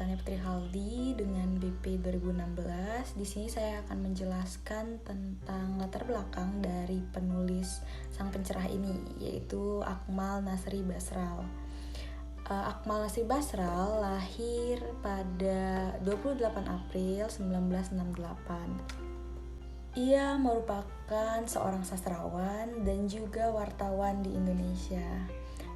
Tania Putri Haldi dengan BP 2016. Di sini saya akan menjelaskan tentang latar belakang dari penulis sang pencerah ini, yaitu Akmal Nasri Basral. Akmal Nasri Basral lahir pada 28 April 1968. Ia merupakan seorang sastrawan dan juga wartawan di Indonesia.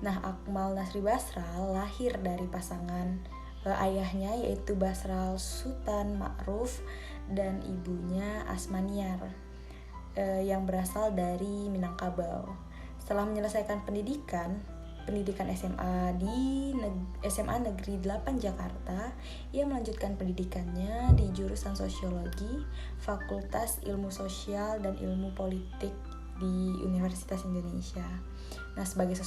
Nah, Akmal Nasri Basral lahir dari pasangan ayahnya yaitu Basral Sutan Ma'ruf dan ibunya Asmaniar yang berasal dari Minangkabau. Setelah menyelesaikan pendidikan SMA di SMA Negeri 8 Jakarta, ia melanjutkan pendidikannya di jurusan Sosiologi, Fakultas Ilmu Sosial dan Ilmu Politik di Universitas Indonesia. Nah, sebagai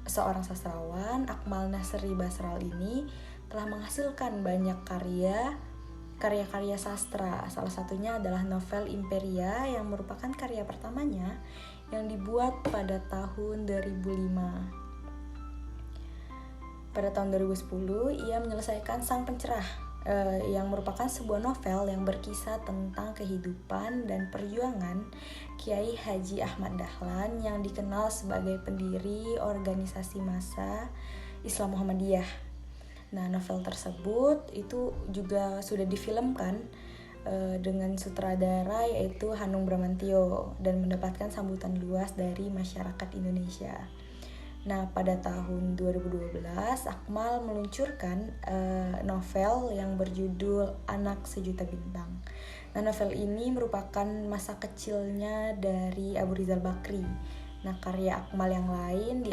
seorang sastrawan, Akmal Nasri Basral ini telah menghasilkan banyak karya-karya sastra. Salah satunya adalah novel Imperia yang merupakan karya pertamanya yang dibuat pada tahun 2005. Pada tahun 2010, ia menyelesaikan Sang Pencerah yang merupakan sebuah novel yang berkisah tentang kehidupan dan perjuangan Kiai Haji Ahmad Dahlan yang dikenal sebagai pendiri organisasi massa Islam Muhammadiyah. Nah, novel tersebut itu juga sudah difilmkan dengan sutradara yaitu Hanung Bramantyo dan mendapatkan sambutan luas dari masyarakat Indonesia. Nah, pada tahun 2012, Akmal meluncurkan novel yang berjudul Anak Sejuta Bintang. Nah, novel ini merupakan masa kecilnya dari Abu Rizal Bakri. Nah, karya Akmal yang lain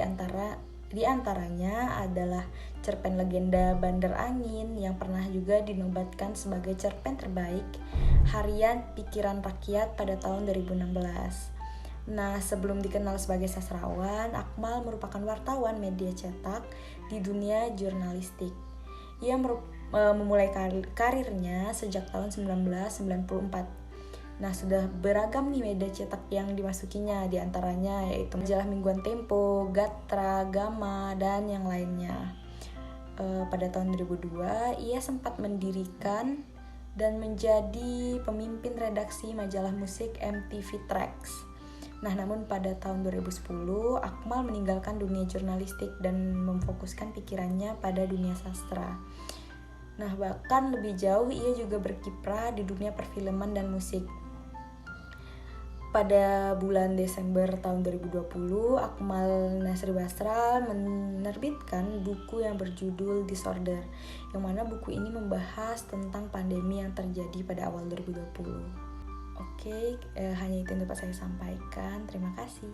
diantaranya adalah cerpen legenda Bandar Angin yang pernah juga dinobatkan sebagai cerpen terbaik harian Pikiran Rakyat pada tahun 2016. Nah, sebelum dikenal sebagai sastrawan, Akmal merupakan wartawan media cetak di dunia jurnalistik. Ia memulai karirnya sejak tahun 1994. Nah, sudah beragam nih media cetak yang dimasukinya, diantaranya yaitu majalah mingguan Tempo, Gatra, Gama, dan yang lainnya. Pada tahun 2002, ia sempat mendirikan dan menjadi pemimpin redaksi majalah musik MTV Tracks. Nah, namun pada tahun 2010, Akmal meninggalkan dunia jurnalistik dan memfokuskan pikirannya pada dunia sastra. Nah, bahkan lebih jauh ia juga berkiprah di dunia perfilman dan musik. Pada bulan Desember tahun 2020, Akmal Nasri Basral menerbitkan buku yang berjudul Disorder, yang mana buku ini membahas tentang pandemi yang terjadi pada awal 2020. Oke, hanya itu yang dapat saya sampaikan. Terima kasih.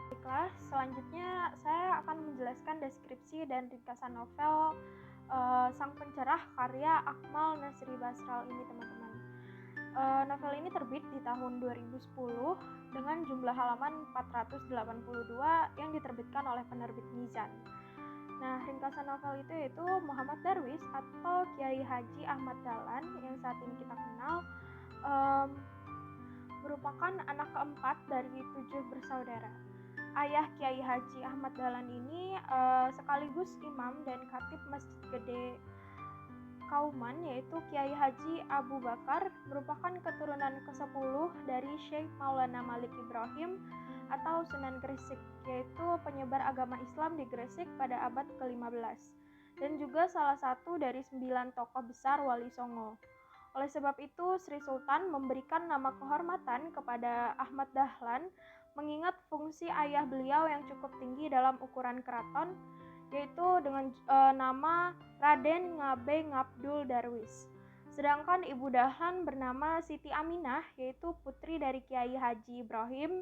Baiklah, selanjutnya saya akan menjelaskan deskripsi dan ringkasan novel Sang Pencerah karya Akmal Nasri Basral ini, teman-teman. Novel ini terbit di tahun 2010 dengan jumlah halaman 482 yang diterbitkan oleh penerbit Mizan. Nah, ringkasan novel itu yaitu Muhammad Darwis atau Kiai Haji Ahmad Dahlan yang saat ini kita kenal merupakan anak keempat dari 7 bersaudara. Ayah Kiai Haji Ahmad Dahlan ini sekaligus imam dan khatib Masjid Gede Kauman yaitu Kiai Haji Abu Bakar, merupakan keturunan ke-10 dari Syekh Maulana Malik Ibrahim atau Sunan Gresik, yaitu penyebar agama Islam di Gresik pada abad ke-15 dan juga salah satu dari 9 tokoh besar Wali Songo. Oleh sebab itu, Sri Sultan memberikan nama kehormatan kepada Ahmad Dahlan mengingat fungsi ayah beliau yang cukup tinggi dalam ukuran keraton, yaitu dengan nama Raden Ngabe Ngabdul Darwis. Sedangkan ibu Dahlan bernama Siti Aminah, yaitu putri dari Kiai Haji Ibrahim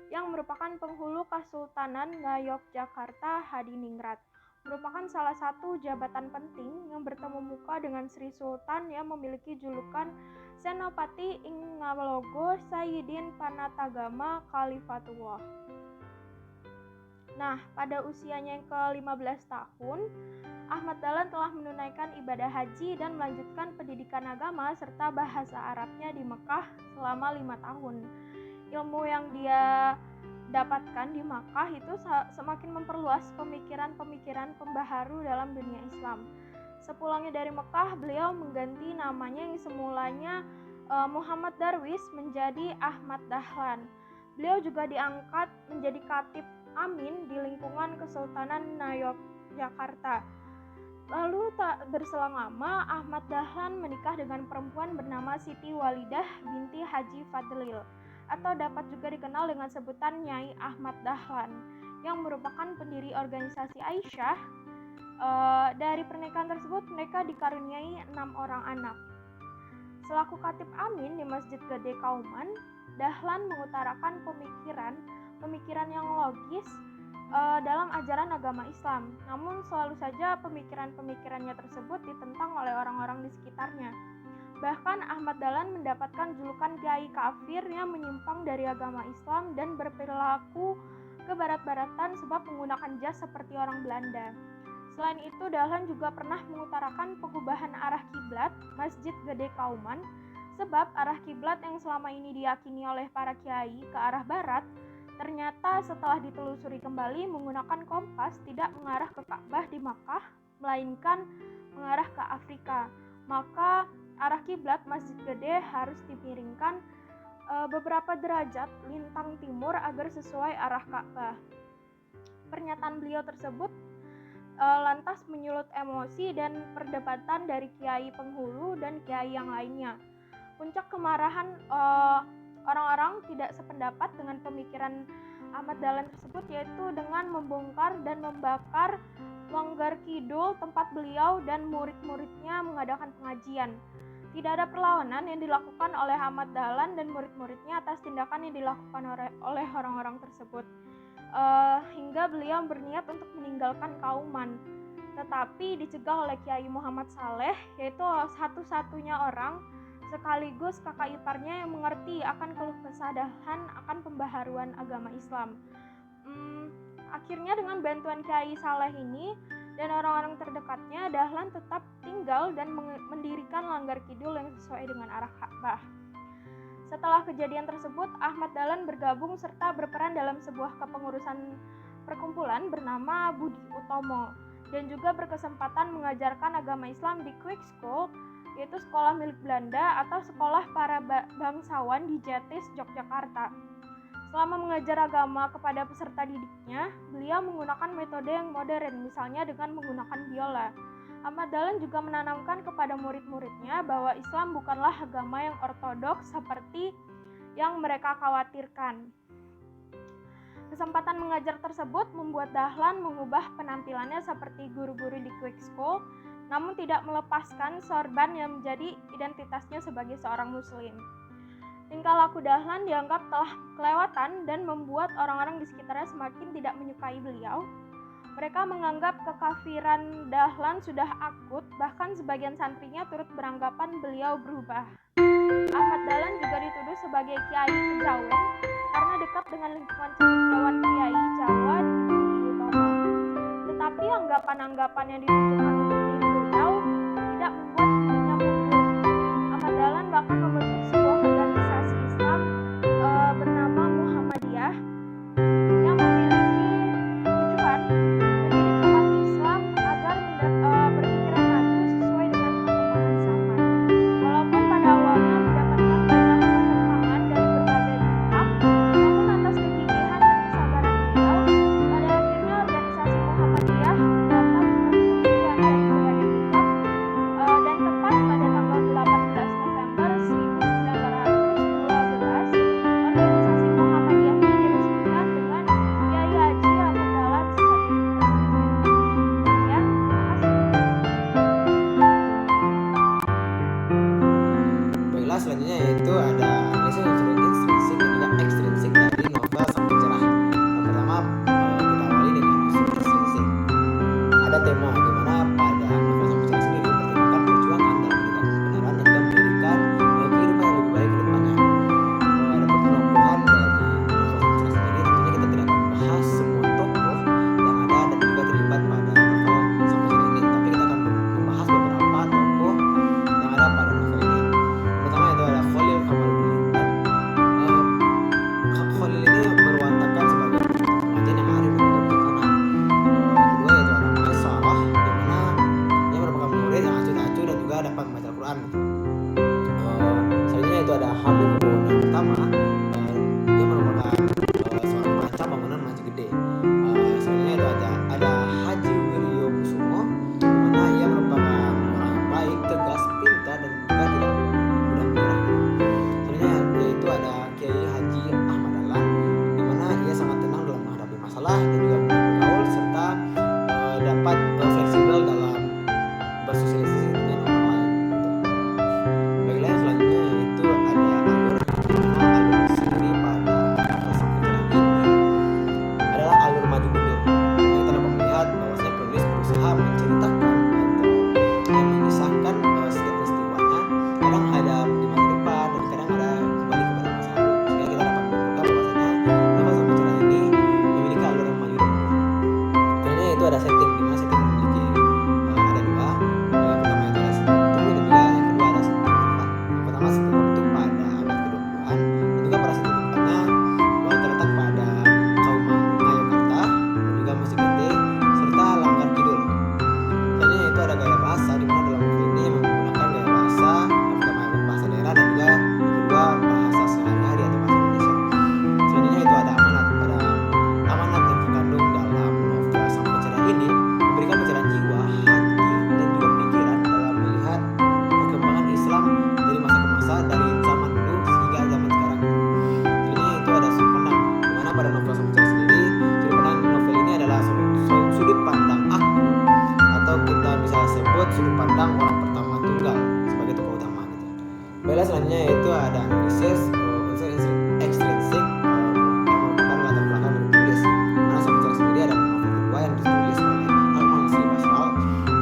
yang merupakan penghulu Kesultanan Ngayogyakarta Hadiningrat, merupakan salah satu jabatan penting yang bertemu muka dengan Sri Sultan yang memiliki julukan Senopati ing Ngalogo Sayyidin Panatagama Khalifatullah. Nah, pada usianya yang ke-15 tahun, Ahmad Dahlan telah menunaikan ibadah haji dan melanjutkan pendidikan agama serta bahasa Arabnya di Mekah selama 5 tahun. Ilmu yang dia dapatkan di Makkah itu semakin memperluas pemikiran-pemikiran pembaharu dalam dunia Islam. Sepulangnya dari Mekah, beliau mengganti namanya yang semulanya Muhammad Darwis menjadi Ahmad Dahlan. Beliau juga diangkat menjadi khatib amin di lingkungan Kesultanan Yogyakarta. Lalu tak berselang lama, Ahmad Dahlan menikah dengan perempuan bernama Siti Walidah binti Haji Fadlil, atau dapat juga dikenal dengan sebutan Nyai Ahmad Dahlan, yang merupakan pendiri organisasi Aisyah. Dari pernikahan tersebut, mereka dikaruniai 6 orang anak. Selaku khatib amin di Masjid Gede Kauman, Dahlan mengutarakan pemikiran yang logis dalam ajaran agama Islam. Namun selalu saja pemikiran-pemikirannya tersebut ditentang oleh orang-orang di sekitarnya. Bahkan Ahmad Dahlan mendapatkan julukan kiai kafir yang menyimpang dari agama Islam dan berperilaku kebarat-baratan sebab menggunakan jas seperti orang Belanda. Selain itu, Dahlan juga pernah mengutarakan pengubahan arah kiblat Masjid Gede Kauman, sebab arah kiblat yang selama ini diyakini oleh para kiai ke arah barat, ternyata setelah ditelusuri kembali menggunakan kompas tidak mengarah ke Ka'bah di Makkah, melainkan mengarah ke Afrika. Maka arah kiblat Masjid Gede harus dimiringkan beberapa derajat lintang timur agar sesuai arah Ka'bah. Pernyataan beliau tersebut lantas menyulut emosi dan perdebatan dari kiai penghulu dan kiai yang lainnya. Puncak kemarahan orang-orang tidak sependapat dengan pemikiran Ahmad Dahlan tersebut yaitu dengan membongkar dan membakar Longgar Kidul, tempat beliau dan murid-muridnya mengadakan pengajian. Tidak ada perlawanan yang dilakukan oleh Ahmad Dahlan dan murid-muridnya atas tindakan yang dilakukan oleh orang-orang tersebut, hingga beliau berniat untuk meninggalkan Kauman, tetapi dicegah oleh Kiai Muhammad Saleh, yaitu satu-satunya orang sekaligus kakak iparnya yang mengerti akan keluh kesah Dahlan akan pembaharuan agama Islam. Akhirnya dengan bantuan Kiai Saleh ini dan orang-orang terdekatnya, Dahlan tetap tinggal dan mendirikan Langgar Kidul yang sesuai dengan arah Ka'bah. Setelah kejadian tersebut, Ahmad Dahlan bergabung serta berperan dalam sebuah kepengurusan perkumpulan bernama Budi Utomo, dan juga berkesempatan mengajarkan agama Islam di Quick School, yaitu sekolah milik Belanda atau sekolah para bangsawan di Jetis, Yogyakarta. Selama mengajar agama kepada peserta didiknya, beliau menggunakan metode yang modern, misalnya dengan menggunakan biola. Ahmad Dahlan juga menanamkan kepada murid-muridnya bahwa Islam bukanlah agama yang ortodoks seperti yang mereka khawatirkan. Kesempatan mengajar tersebut membuat Dahlan mengubah penampilannya seperti guru-guru di Quick School, namun tidak melepaskan sorban yang menjadi identitasnya sebagai seorang muslim. Tingkah laku Dahlan dianggap telah kelewatan dan membuat orang-orang di sekitarnya semakin tidak menyukai beliau. Mereka menganggap kekafiran Dahlan sudah akut, bahkan sebagian santrinya turut beranggapan beliau berubah. Ahmad Dahlan juga dituduh sebagai kiai kejawen karena dekat dengan lingkungan cendekiawan kiai Jawa di Budi Utomo. Tetapi anggapan-anggapan yang ditujukan untuk diri beliau tidak membuat dirinya mundur. Ahmad Dahlan bahkan membentuk sebuah organisasi Islam bernama Muhammadiyah yang memiliki tujuan mendidik umat Islam agar berpikiran maju sesuai dengan perkembangan zaman. Walaupun pada awalnya mendapatkan banyak penentangan dari berbagai pihak, namun atas kegigihan dan kesabaran beliau, pada akhirnya organisasi Muhammadiyah dapat meraih tujuan, Al-Quran. Selanjutnya itu ada Habib Kebun yang pertama, dia merupakan seorang perancang bangunan masjid gede. Selanjutnya itu ada Haji Wiryo Kusumo, di mana ia merupakan orang yang baik, tegas, pintar, dan juga tidak mudah menyerah. Selanjutnya yaitu ada Kiai Haji Ahmad Dahlan, di mana ia sangat tenang dalam menghadapi masalah dan juga mudah bergaul serta dapat fleksibel dalam bersosialisasi dengan orang lain. Baiklah, yang selanjutnya yaitu ada alur sendiri pada proses penceraian ini adalah alur maju mundur. Kita dapat melihat bahwasanya penulis berusaha menceritakan atau mengisahkan setiap peristiwanya, kadang ada di masa depan dan kadang ada kembali kepada masa lalu, sehingga kita dapat menentukan bahwasanya novel Sang Pencerah ini memiliki alur yang maju dan mundur. Selanjutnya itu ada setting, di mana setting memiliki ada dua. Yang pertama itu ada setting waktu dan juga yang kedua ada setting tempat. Yang pertama setting waktu pada abad ke-20-an dan juga pada setting tempatnya terletak pada kaum Ngayogyakarta dan juga Masjid Gede serta Langgar Kidul. Selanjutnya itu ada gaya bahasa, di mana dalam novel ini menggunakan gaya bahasa yang pertama bahasa daerah dan juga yang kedua bahasa sehari-hari atau bahasa Indonesia. Selanjutnya itu ada amanat. Amanat yang terkandung dalam novel Sang Pencerah ini memberikan pencerahan jiwa, hati, dan juga pikiran dalam melihat perkembangan Islam dari masa ke masa, dari zaman dulu hingga zaman sekarang. Selanjutnya itu ada sudut pandang, di mana pada novel Sang Pencerah sendiri, sudut pandang novel ini adalah sudut pandang aku, atau kita bisa sebut sudut pandang orang pertama tunggal sebagai tokoh utama gitu. Baiklah, selanjutnya yaitu ada analisis unsur ekstrinsik yang merupakan latar belakang dari penulis. Mana Sang Pencerah sendiri adalah novel kedua yang ditulis oleh Akmal Nasri Basral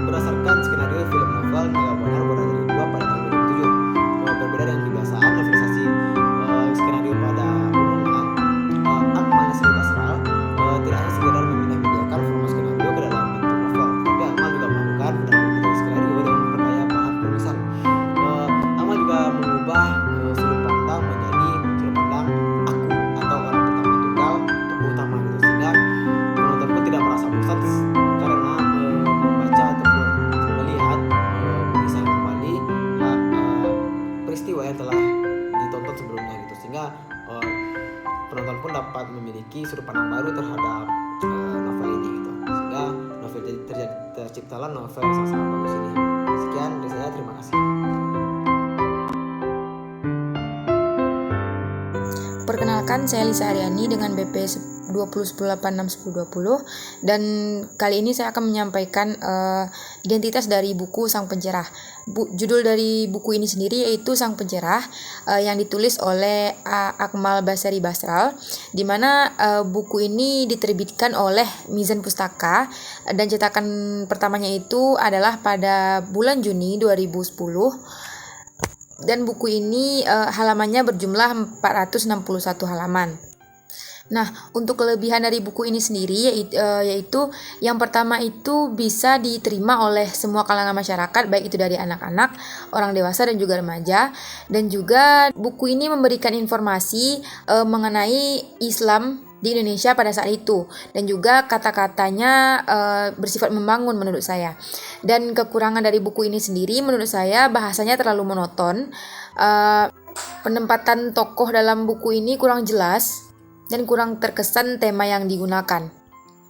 berdasarkan skenario film novel Naga Bonar Bordari 2 pada tahun 2007. Berbeda dengan kebiasaan novelisasi skenario pada umumnya, Akmal Nasri Basral tidak hanya sekedar memindahkan format skenario ke dalam bentuk novel, tapi Akmal juga melakukan pendalaman materi skenario dengan memperkaya bahan penulisan. Akmal juga mengubah sudut pandang menjadi sudut pandang aku atau orang pertama tunggal tokoh utama gitu, sehingga penonton pun tidak merasa bosan karena membaca ataupun melihat mengisah kembali peristiwa yang telah ditonton sebelumnya gitu, sehingga penonton pun dapat memiliki sudut pandang baru terhadap novel ini gitu, sehingga novel terciptalah novel yang sangat bagus ini. Sekian dari saya, terima kasih. Perkenalkan, saya Lisa Aryani dengan BP 20186120 dan kali ini saya akan menyampaikan identitas dari buku Sang Pencerah. Judul dari buku ini sendiri yaitu Sang Pencerah yang ditulis oleh Akmal Basari Basral, di mana buku ini diterbitkan oleh Mizan Pustaka dan cetakan pertamanya itu adalah pada bulan Juni 2010. Dan buku ini halamannya berjumlah 461 halaman. Nah, untuk kelebihan dari buku ini sendiri yaitu yang pertama itu bisa diterima oleh semua kalangan masyarakat, baik itu dari anak-anak, orang dewasa, dan juga remaja. Dan juga buku ini memberikan informasi mengenai Islam di Indonesia pada saat itu, dan juga kata-katanya bersifat membangun menurut saya. Dan kekurangan dari buku ini sendiri menurut saya bahasanya terlalu monoton, penempatan tokoh dalam buku ini kurang jelas dan kurang terkesan tema yang digunakan.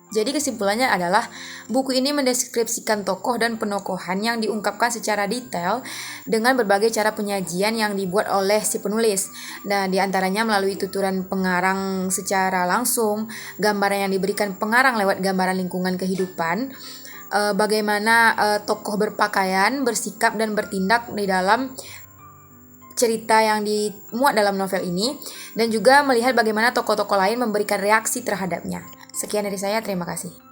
Jadi kesimpulannya adalah buku ini mendeskripsikan tokoh dan penokohan yang diungkapkan secara detail dengan berbagai cara penyajian yang dibuat oleh si penulis. Nah, diantaranya melalui tuturan pengarang secara langsung, gambaran yang diberikan pengarang lewat gambaran lingkungan kehidupan, bagaimana tokoh berpakaian, bersikap, dan bertindak di dalam cerita yang dimuat dalam novel ini, dan juga melihat bagaimana tokoh-tokoh lain memberikan reaksi terhadapnya. Sekian dari saya, terima kasih.